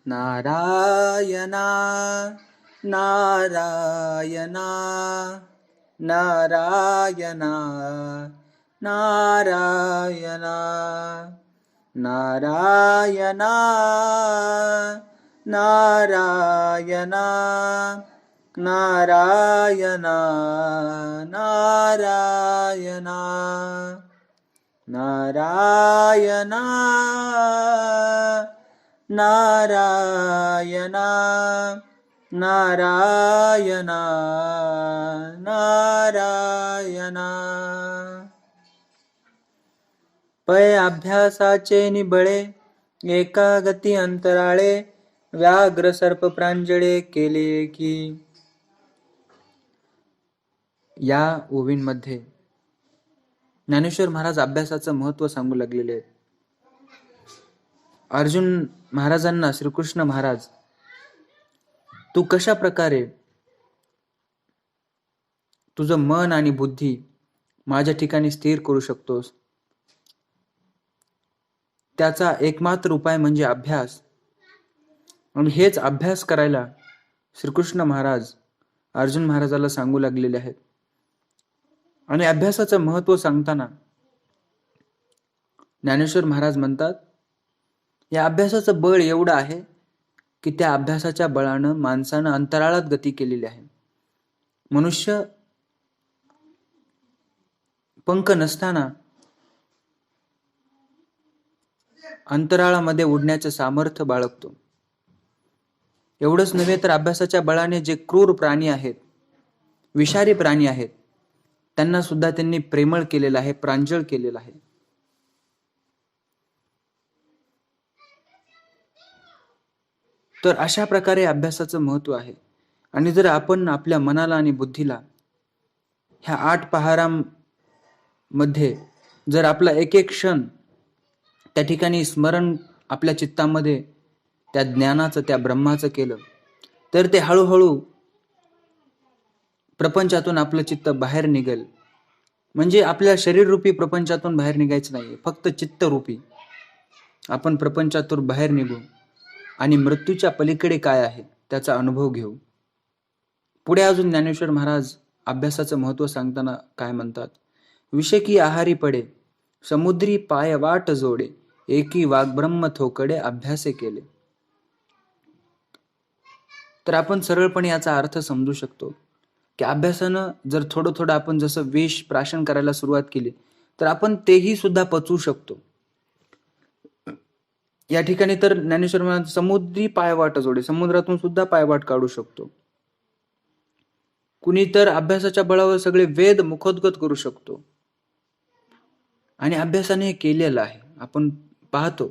नारायणा नारायणा नारायणा नारायणा नारायणा नारायणा नारायणा नारायणा नारायणा नारायणा नारायणा नारायणा. पै अभ्यासाचे निबळे एका गती अंतराळे व्याघ्र सर्प प्रांजळे केले की. या ओवींमध्ये ज्ञानेश्वर महाराज अभ्यासाचं महत्व सांगू लागलेले आहेत. अर्जुन महाराजांना श्रीकृष्ण महाराज, तू कशा प्रकारे तुझं मन आणि बुद्धी माझ्या ठिकाणी स्थिर करू शकतोस, त्याचा एकमात्र उपाय म्हणजे अभ्यास. आणि हेच अभ्यास करायला श्रीकृष्ण महाराज अर्जुन महाराजाला सांगू लागलेले आहेत. आणि अभ्यासाचं महत्व सांगताना ज्ञानेश्वर महाराज म्हणतात, या अभ्यासाचं बळ एवढं आहे की त्या अभ्यासाच्या बळानं माणसानं अंतराळात गती केलेली आहे. मनुष्य पंख नसताना अंतराळामध्ये उडण्याचे सामर्थ्य बाळगतो. एवढंच नव्हे तर अभ्यासाच्या बळाने जे क्रूर प्राणी आहेत, विषारी प्राणी आहेत, त्यांना सुद्धा त्यांनी प्रेमळ केलेलं आहे, प्रांजळ केलेलं आहे. तर अशा प्रकारे अभ्यासाचं महत्व आहे. आणि जर आपण आपल्या मनाला आणि बुद्धीला ह्या 8 पहारांमध्ये जर आपला एक एक क्षण त्या ठिकाणी स्मरण आपल्या चित्तामध्ये त्या ज्ञानाचं, त्या ब्रह्माचं केलं, तर ते हळूहळू प्रपंचातून आपलं चित्त बाहेर निघेल. म्हणजे आपल्या शरीररूपी प्रपंचातून बाहेर निघायचं नाही, फक्त चित्तरूपी आपण प्रपंचातून बाहेर निघू आणि मृत्यूच्या पलीकडे काय आहे त्याचा अनुभव घेऊ. पुढे अजून ज्ञानेश्वर महाराज अभ्यासाचं महत्व सांगताना काय म्हणतात, विषकी आहारी पडे समुद्री पाय वाट जोडे एकी वाग्ब्रह्म थोकडे अभ्यासे केले. तर आपण सरळपणे याचा अर्थ समजू शकतो की अभ्यासानं जर थोडं थोडं आपण जसं विष प्राशन करायला सुरुवात केली तर आपण तेही सुद्धा पचवू शकतो. या ठिकाणी तर ज्ञानेश्वर महाराज समुद्री पायवाट जोडे, समुद्रातून सुद्धा पायवाट काढू शकतो. कुणी तर अभ्यासाच्या बळावर सगळे वेद मुखोद्गत करू शकतो. आणि अभ्यासाने हे केलेलं आहे. आपण पाहतो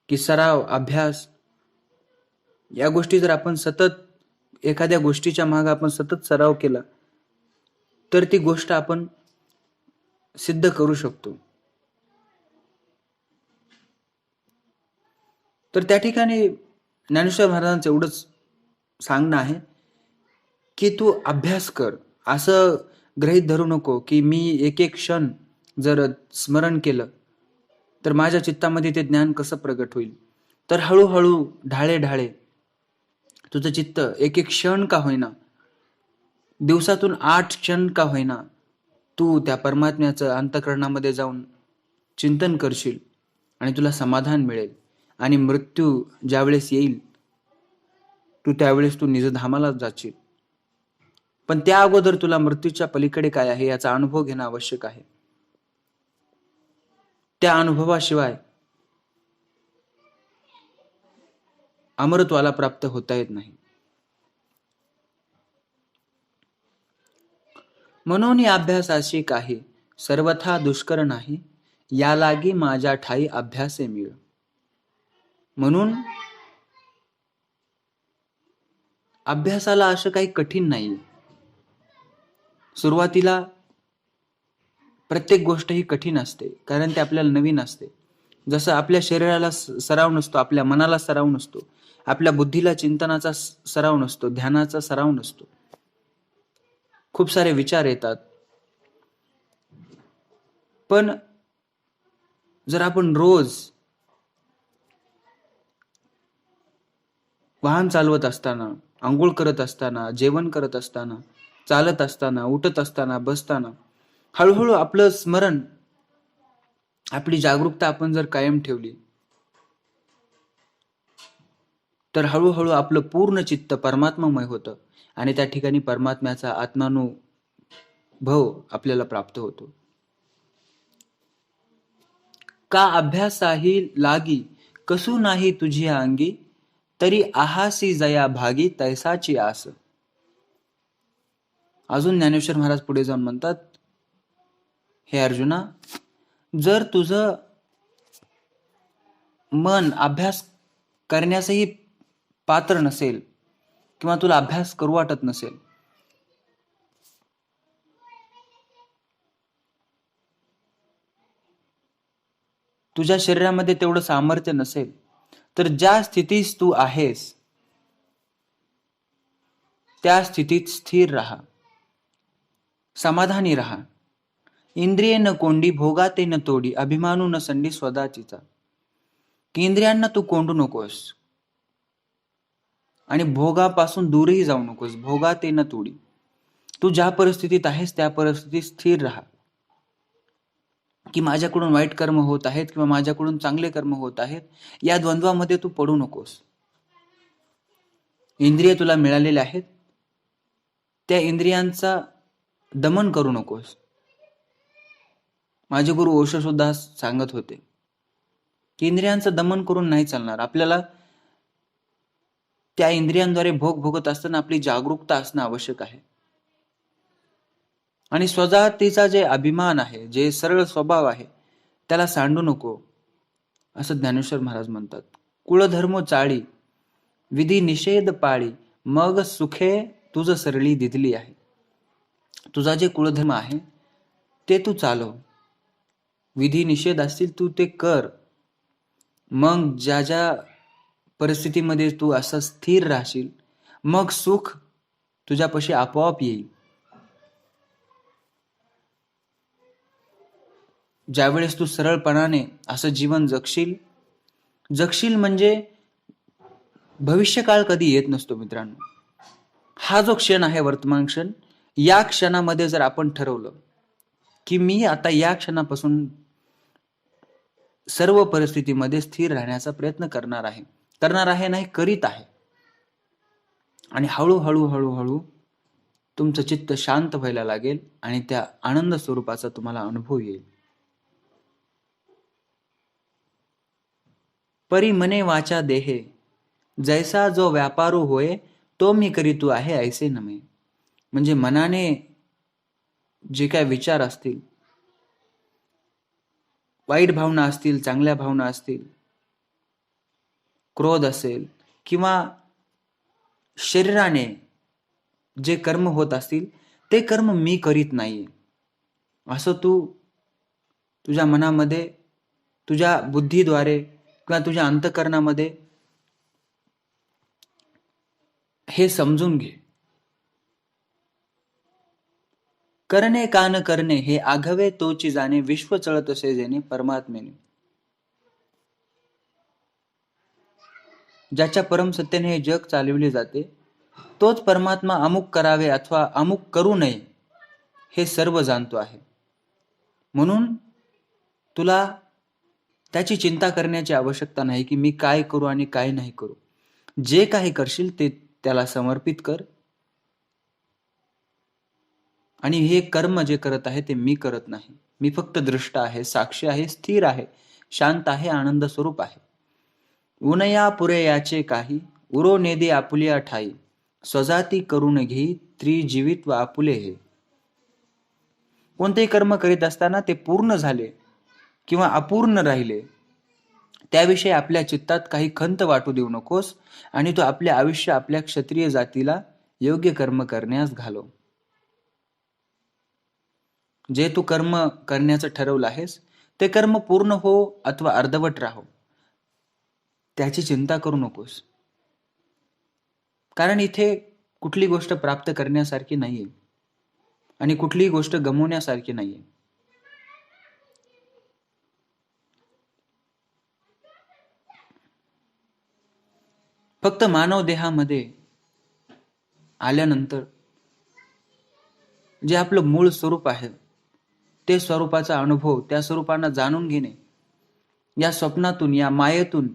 की सराव, अभ्यास या गोष्टी जर आपण सतत एखाद्या गोष्टीच्या मागे आपण सतत सराव केला तर ती गोष्ट आपण सिद्ध करू शकतो. तर त्या ठिकाणी ज्ञानेश्वर महाराजांचं एवढंच सांगणं आहे की तू अभ्यास कर. असं गृहीत धरू नको की मी एक एक क्षण जर स्मरण केलं तर माझ्या चित्तामध्ये ते ज्ञान कसं प्रगट होईल. तर हळूहळू ढाळे ढाळे तुझं चित्त एक एक क्षण का होईना, दिवसातून 8 क्षण का होईना, तू त्या परमात्म्याचं अंतःकरणामध्ये जाऊन चिंतन करशील आणि तुला समाधान मिळेल. आणि मृत्यू ज्यावेळेस येईल तू त्यावेळेस तू निजधामाला जाशील. पण त्या अगोदर तुला मृत्यूच्या पलीकडे काय आहे याचा अनुभव घेणं आवश्यक आहे. त्या अनुभवाशिवाय अमरत्वाला प्राप्त होता येत नाही. म्हणून अभ्यासाशी काही सर्वथा दुष्कर नाही, या लागी माझ्या ठाई अभ्यासे मिळ. म्हणून अभ्यासाला असं काही कठीण नाही. सुरुवातीला प्रत्येक गोष्ट ही कठीण असते कारण ते आपल्याला नवीन असते. जसं आपल्या शरीराला सराव नसतो, आपल्या मनाला सराव नसतो, आपल्या बुद्धीला चिंतनाचा सराव नसतो, ध्यानाचा सराव नसतो. खूप सारे विचार येतात. पण जर आपण रोज वाहन चालवत असताना, आंघोळ करत असताना, जेवण करत असताना, चालत असताना, उठत असताना, बसताना हळूहळू आपलं स्मरण, आपली जागरूकता आपण जर कायम ठेवली तर हळूहळू आपलं पूर्ण चित्त परमात्मामय होतं आणि त्या ठिकाणी परमात्म्याचा आत्मानुभव आपल्याला प्राप्त होतो. का अभ्यासाही लागी कसू नाही तुझी अंगी, तरी आहासी जया भागी तैसाची आस. अजून ज्ञानेश्वर महाराज पुढे जाऊन म्हणतात, हे अर्जुना, जर तुझं मन अभ्यास करण्यासही पात्र नसेल किंवा तुला अभ्यास करू वाटत नसेल, तुझ्या शरीरामध्ये तेवढं सामर्थ्य नसेल, तर ज्या स्थितीस तू आहेस त्या स्थितीत स्थिर राहा, समाधानी राहा. इंद्रिये न कोंडी भोगाते न तोडी, अभिमानू न संडी स्वदाचीचा. की इंद्रियांना तू कोंडू नकोस आणि भोगापासून दूरही जाऊ नकोस. भोगाते न तोडी, तू ज्या परिस्थितीत आहेस त्या परिस्थितीत स्थिर राहा. की माझ्याकडून वाईट कर्म होत आहेत किंवा माझ्याकडून चांगले कर्म होत आहेत, या द्वंद्वामध्ये तू पडू नकोस. इंद्रिय तुला मिळालेले आहेत, त्या इंद्रियांचा दमन करू नकोस. माझे गुरु ओशो सुद्धा सांगत होते की इंद्रियांचं दमन करून नाही चालणार. आपल्याला त्या इंद्रियांद्वारे भोग भोगत असताना आपली जागरूकता असणं आवश्यक आहे. आणि स्वजातीचा जे अभिमान आहे, जे सरळ स्वभाव आहे, त्याला सांडू नको, असं ज्ञानेश्वर महाराज म्हणतात. कुळधर्म चाळी विधी निषेध पाळी, मग सुखे तुझ सरळी दिधली आहे. तुझा जे कुळधर्म आहे ते तू चालव, विधी निषेध असतील तू ते कर. मग ज्या ज्या परिस्थितीमध्ये तू असं स्थिर राहशील, मग सुख तुझ्यापाशी आपोआप येईल. ज्यावेळेस तू सरळपणाने असं जीवन जगशील म्हणजे भविष्यकाळ कधी येत नसतो मित्रांनो. हा जो क्षण आहे, वर्तमान क्षण, या क्षणामध्ये जर आपण ठरवलं की मी आता या क्षणापासून सर्व परिस्थितीमध्ये स्थिर राहण्याचा प्रयत्न करणार आहे नाही, करीत आहे, आणि हळूहळू हळूहळू तुमचं चित्त शांत व्हायला लागेल आणि त्या आनंद स्वरूपाचा तुम्हाला अनुभव येईल. परी मने वाचा देहे, जैसा जो व्यापारू होय, तो मी करीतू आहे ऐसे नमे. म्हणजे मनाने जे काय विचार असतील, वाईट भावना असतील, चांगल्या भावना असतील, क्रोध असेल, किंवा शरीराने जे कर्म होत असतील ते कर्म मी करीत नाही, असं तू तुझ्या मनामध्ये, तुझ्या बुद्धीद्वारे किंवा तुझ्या अंतःकरणामध्ये हे समजून घे. करणे का न करणे हे आघवे तोची जाणे, विश्व चळत असे जेणे परमात्मेने. ज्याच्या परमसत्याने हे जग चालविले जाते तोच परमात्मा अमुक करावे अथवा अमुक करू नये हे सर्व जाणतो आहे. म्हणून तुला त्याची चिंता करण्याची आवश्यकता नाही की मी काय करू आणि काय नाही करू. जे काही करशील ते त्याला समर्पित कर. आणि हे कर्म जे करत आहे ते मी करत नाही, मी फक्त दृष्ट आहे, साक्षी आहे, स्थिर आहे, शांत आहे, आनंद स्वरूप आहे. उनया पुरे याचे काही, उरो नेदे आपुलिया ठाई, स्वजाती करून घेई त्रिजीवित व आपुले हे. कोणतेही कर्म करीत असताना ते पूर्ण झाले किंवा अपूर्ण राहिले त्याविषयी आपल्या चित्तात काही खंत वाटू देऊ नकोस आणि तू आपले आयुष्य आपल्या क्षत्रिय जातीला योग्य कर्म करण्यास घालव. जे तू कर्म करण्याचं ठरवलं आहेस ते कर्म पूर्ण हो अथवा अर्धवट राहो, त्याची चिंता करू नकोस. कारण इथे कुठली गोष्ट प्राप्त करण्यासारखी नाहीये आणि कुठलीही गोष्ट गमवण्यासारखी नाहीये. फक्त मानव देहामध्ये आल्यानंतर जे आपलं मूळ स्वरूप आहे ते स्वरूपाचा अनुभव, त्या स्वरूपांना जाणून घेणे, या स्वप्नातून, या मायेतून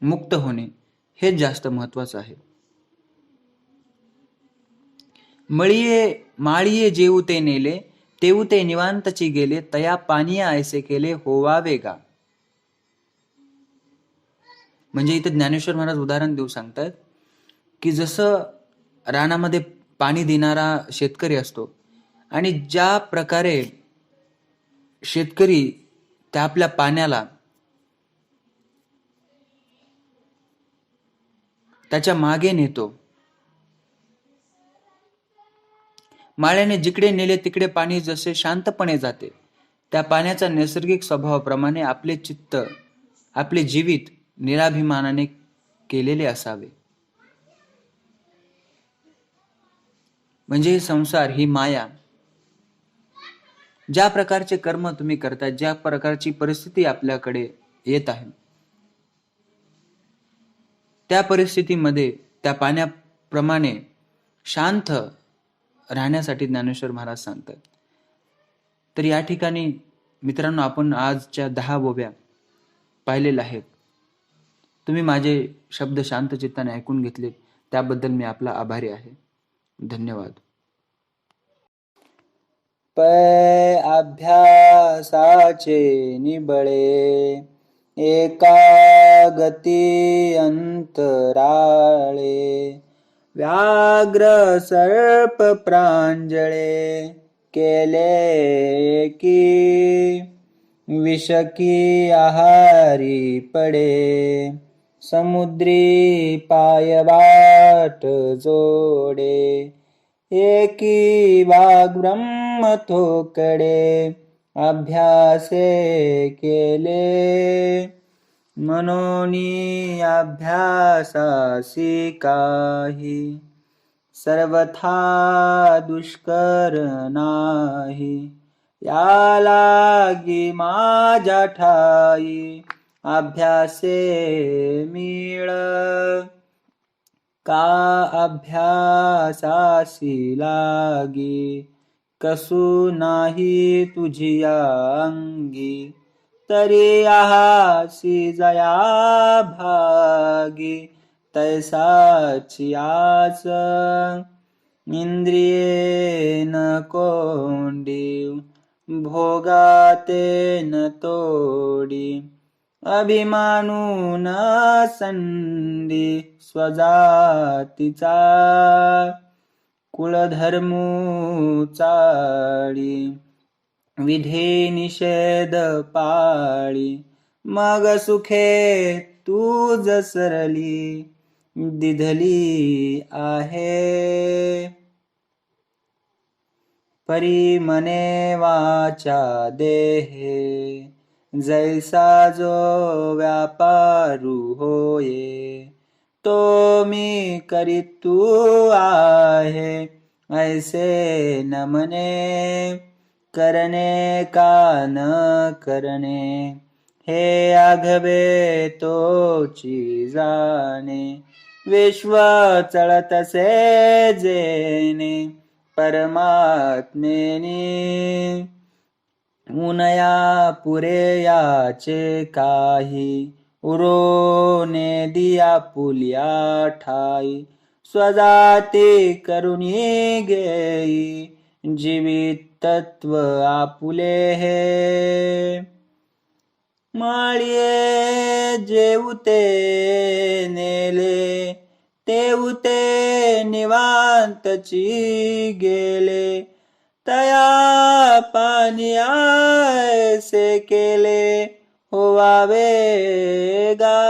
मुक्त होणे हेच जास्त महत्वाचं आहे. माळिये जेऊ ते नेले, तेऊ ते निवांतची गेले, तया पानिया ऐसे केले होवावे गा. म्हणजे इथे ज्ञानेश्वर महाराज उदाहरण देऊ सांगतात की जसं रानामध्ये पाणी देणारा शेतकरी असतो आणि ज्या प्रकारे शेतकरी त्या आपल्या पाण्याला त्याच्या मागे नेतो, माळ्याने जिकडे नेले तिकडे पाणी जसे शांतपणे जाते, त्या पाण्याच्या नैसर्गिक स्वभावाप्रमाणे आपले चित्त, आपले जीवित निराभिमानाने केलेले असावे. म्हणजे संसार ही माया, ज्या प्रकारचे कर्म तुम्ही करता, ज्या प्रकारची परिस्थिती आपल्याकडे येत आहे, त्या परिस्थितीमध्ये त्या पाण्याप्रमाणे शांत राहण्यासाठी ज्ञानेश्वर महाराज सांगतात. तर या ठिकाणी मित्रांनो, आपण आजच्या 10 बोब्या पाहिलेल्या आहेत. तुम्ही माझे शब्द शांत चित्ताने ऐकून घेतले त्याबद्दल मी आपला आभारी आहे. धन्यवाद. पै अभ्यासाचे निबळे, एकागती अंतराळे, व्याघ्र सर्प प्रांजळे, केले की विषकी आहारी पडे, समुद्री पायवाट जोडे, एकी वाघ ब्रह्म थोकडे, अभ्यासे केले मनोनी अभ्यासासी काही, सर्वथा दुष्कर नाही, या लागी माझ्या ठाई, अभ्यासे मीळ, का अभ्यासासी लागी, कसू नाही तुझिया अंगी, तरी आहासी जया भागी, तैसाची आस, इंद्रिये न कोंडी, भोगाते न तोडी, अभिमानू न संडी, स्वजातीचा कुलधर्मू चाळी, विधी निषेध पाळी, मग सुखे तूज सरली, दिधली आहे, परी मने वाचा देहे, जैसा जो व्यापारू होये, तो मी करीतू आहे, ऐसे न मने, करणे का न करणे, हे आघवे तोची जाणे, विश्व चळतसे जेणे, परमात्मेने उनया पुरे याचे काही, उरोने दिया पुलिया ठाई, स्वजाती करुणी घेई, जीवित तत्व आपुले हे, माळिये जेऊते नेले, तेऊते निवांतची गेले, तया पानिया ऐसे केले होवावे गा.